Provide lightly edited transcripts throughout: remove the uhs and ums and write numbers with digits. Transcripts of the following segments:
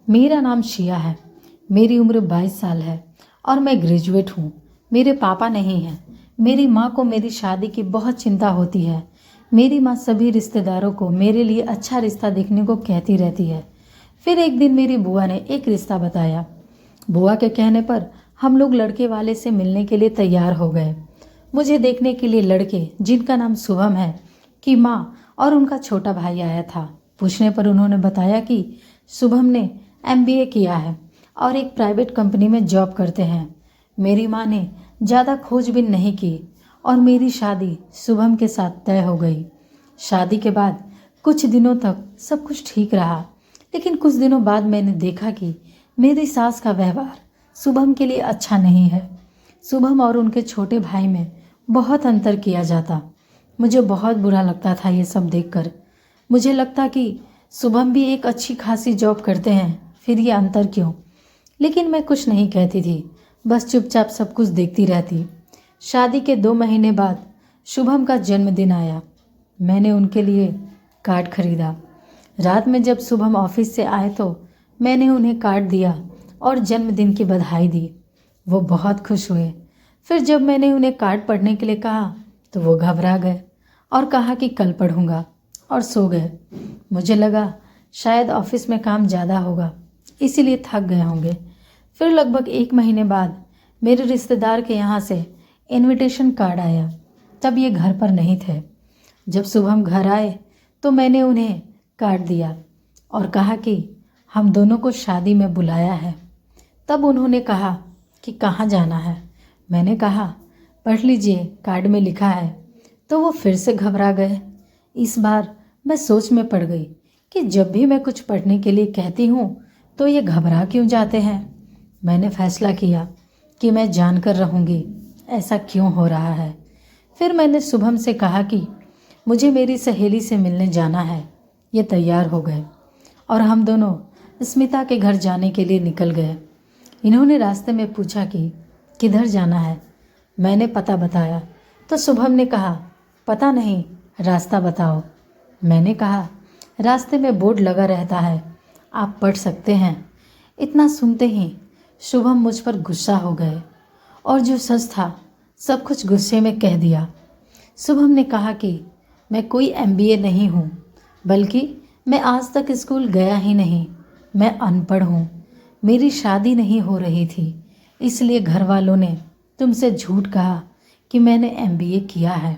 मेरा नाम शिया है। मेरी उम्र 22 साल है और मैं ग्रेजुएट हूँ। मेरे पापा नहीं हैं। मेरी माँ को मेरी शादी की बहुत चिंता होती है। मेरी माँ सभी रिश्तेदारों को मेरे लिए अच्छा रिश्ता देखने को कहती रहती है। फिर एक दिन मेरी बुआ ने एक रिश्ता बताया। बुआ के कहने पर हम लोग लड़के वाले से मिलने के लिए तैयार हो गए। मुझे देखने के लिए लड़के, जिनका नाम शुभम है, की माँ और उनका छोटा भाई आया था। पूछने पर उन्होंने बताया कि शुभम ने एमबीए किया है और एक प्राइवेट कंपनी में जॉब करते हैं। मेरी माँ ने ज़्यादा खोजबीन नहीं की और मेरी शादी शुभम के साथ तय हो गई। शादी के बाद कुछ दिनों तक सब कुछ ठीक रहा, लेकिन कुछ दिनों बाद मैंने देखा कि मेरी सास का व्यवहार शुभम के लिए अच्छा नहीं है। शुभम और उनके छोटे भाई में बहुत अंतर किया जाता। मुझे बहुत बुरा लगता था ये सब देखकर। मुझे लगता कि शुभम भी एक अच्छी खासी जॉब करते हैं, फिर ये अंतर क्यों? लेकिन मैं कुछ नहीं कहती थी, बस चुपचाप सब कुछ देखती रहती। शादी के 2 महीने बाद शुभम का जन्मदिन आया। मैंने उनके लिए कार्ड खरीदा। रात में जब शुभम ऑफिस से आए तो मैंने उन्हें कार्ड दिया और जन्मदिन की बधाई दी। वो बहुत खुश हुए। फिर जब मैंने उन्हें कार्ड पढ़ने के लिए कहा तो वो घबरा गए और कहा कि कल पढ़ूंगा, और सो गए। मुझे लगा शायद ऑफिस में काम ज़्यादा होगा, इसीलिए थक गए होंगे। फिर लगभग 1 महीने बाद मेरे रिश्तेदार के यहाँ से इनविटेशन कार्ड आया। तब ये घर पर नहीं थे। जब शुभम घर आए तो मैंने उन्हें कार्ड दिया और कहा कि हम दोनों को शादी में बुलाया है। तब उन्होंने कहा कि कहाँ जाना है। मैंने कहा पढ़ लीजिए, कार्ड में लिखा है। तो वो फिर से घबरा गए। इस बार मैं सोच में पड़ गई कि जब भी मैं कुछ पढ़ने के लिए कहती हूँ तो ये घबरा क्यों जाते हैं। मैंने फैसला किया कि मैं जानकर रहूँगी ऐसा क्यों हो रहा है। फिर मैंने शुभम से कहा कि मुझे मेरी सहेली से मिलने जाना है। ये तैयार हो गए और हम दोनों स्मिता के घर जाने के लिए निकल गए। इन्होंने रास्ते में पूछा कि किधर जाना है। मैंने पता बताया तो शुभम ने कहा पता नहीं, रास्ता बताओ। मैंने कहा रास्ते में बोर्ड लगा रहता है, आप पढ़ सकते हैं। इतना सुनते ही शुभम मुझ पर गुस्सा हो गए और जो सच था सब कुछ गुस्से में कह दिया। शुभम ने कहा कि मैं कोई एमबीए नहीं हूँ, बल्कि मैं आज तक स्कूल गया ही नहीं। मैं अनपढ़ हूँ। मेरी शादी नहीं हो रही थी, इसलिए घर वालों ने तुमसे झूठ कहा कि मैंने एमबीए किया है।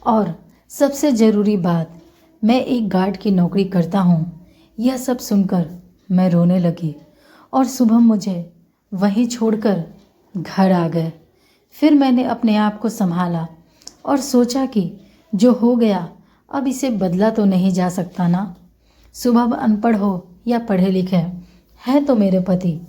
और सबसे ज़रूरी बात, मैं एक गार्ड की नौकरी करता हूँ। यह सब सुनकर मैं रोने लगी और शुभम मुझे वहीं छोड़कर घर आ गए। फिर मैंने अपने आप को संभाला और सोचा कि जो हो गया अब इसे बदला तो नहीं जा सकता ना। शुभम अनपढ़ हो या पढ़े लिखे हैं तो मेरे पति,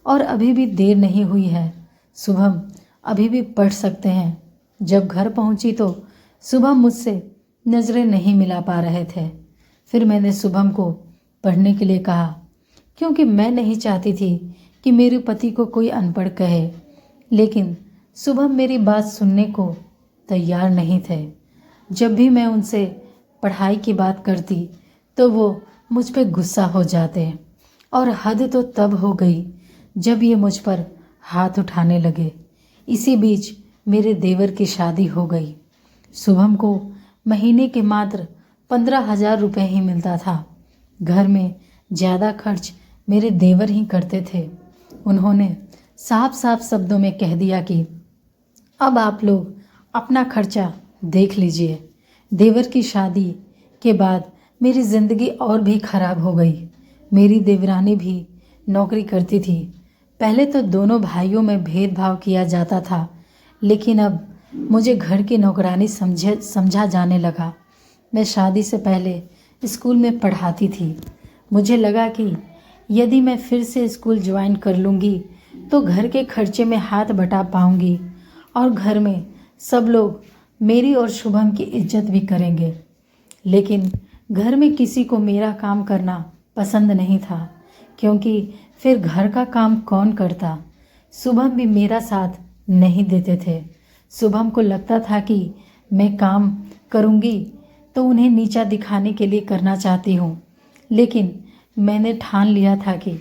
और अभी भी देर नहीं हुई है। शुभम अभी भी पढ़ सकते हैं। जब घर पहुंची तो शुभम मुझसे नज़रें नहीं मिला पा रहे थे। फिर मैंने शुभम को पढ़ने के लिए कहा, क्योंकि मैं नहीं चाहती थी कि मेरे पति को कोई अनपढ़ कहे। लेकिन शुभम मेरी बात सुनने को तैयार नहीं थे। जब भी मैं उनसे पढ़ाई की बात करती तो वो मुझ पे गुस्सा हो जाते, और हद तो तब हो गई जब ये मुझ पर हाथ उठाने लगे। इसी बीच मेरे देवर की शादी हो गई। शुभम को महीने के मात्र 15,000 रुपये ही मिलता था। घर में ज़्यादा खर्च मेरे देवर ही करते थे। उन्होंने साफ साफ शब्दों में कह दिया कि अब आप लोग अपना खर्चा देख लीजिए। देवर की शादी के बाद मेरी ज़िंदगी और भी ख़राब हो गई। मेरी देवरानी भी नौकरी करती थी। पहले तो दोनों भाइयों में भेदभाव किया जाता था, लेकिन अब मुझे घर की नौकरानी समझा जाने लगा। मैं शादी से पहले स्कूल में पढ़ाती थी। मुझे लगा कि यदि मैं फिर से स्कूल ज्वाइन कर लूँगी तो घर के खर्चे में हाथ बटा पाऊँगी और घर में सब लोग मेरी और शुभम की इज्जत भी करेंगे। लेकिन घर में किसी को मेरा काम करना पसंद नहीं था, क्योंकि फिर घर का काम कौन करता। शुभम भी मेरा साथ नहीं देते थे। शुभम को लगता था कि मैं काम करूँगी तो उन्हें नीचा दिखाने के लिए करना चाहती हूँ, लेकिन मैंने ठान लिया था कि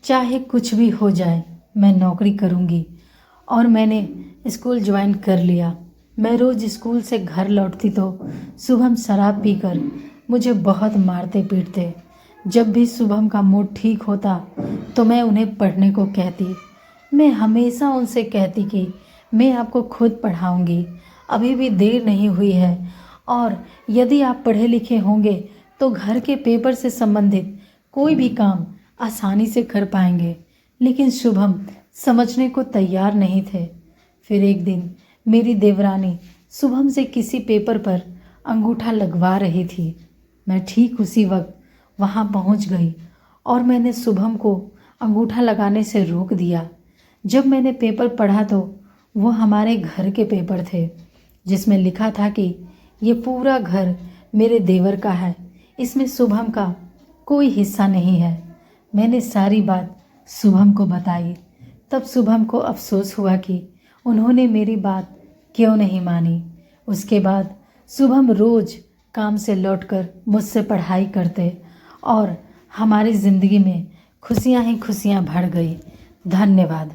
चाहे कुछ भी हो जाए मैं नौकरी करूँगी। और मैंने स्कूल ज्वाइन कर लिया। मैं रोज़ स्कूल से घर लौटती तो शुभम शराब पीकर मुझे बहुत मारते पीटते। जब भी शुभम का मूड ठीक होता तो मैं उन्हें पढ़ने को कहती। मैं हमेशा उनसे कहती कि मैं आपको खुद पढ़ाऊँगी, अभी भी देर नहीं हुई है, और यदि आप पढ़े लिखे होंगे तो घर के पेपर से संबंधित कोई भी काम आसानी से कर पाएंगे। लेकिन शुभम समझने को तैयार नहीं थे। फिर एक दिन मेरी देवरानी शुभम से किसी पेपर पर अंगूठा लगवा रही थी। मैं ठीक उसी वक्त वहाँ पहुँच गई और मैंने शुभम को अंगूठा लगाने से रोक दिया। जब मैंने पेपर पढ़ा तो वो हमारे घर के पेपर थे, जिसमें लिखा था कि ये पूरा घर मेरे देवर का है, इसमें शुभम का कोई हिस्सा नहीं है। मैंने सारी बात शुभम को बताई। तब शुभम को अफसोस हुआ कि उन्होंने मेरी बात क्यों नहीं मानी। उसके बाद शुभम रोज़ काम से लौटकर मुझसे पढ़ाई करते और हमारी ज़िंदगी में खुशियाँ ही खुशियाँ भर गई। धन्यवाद।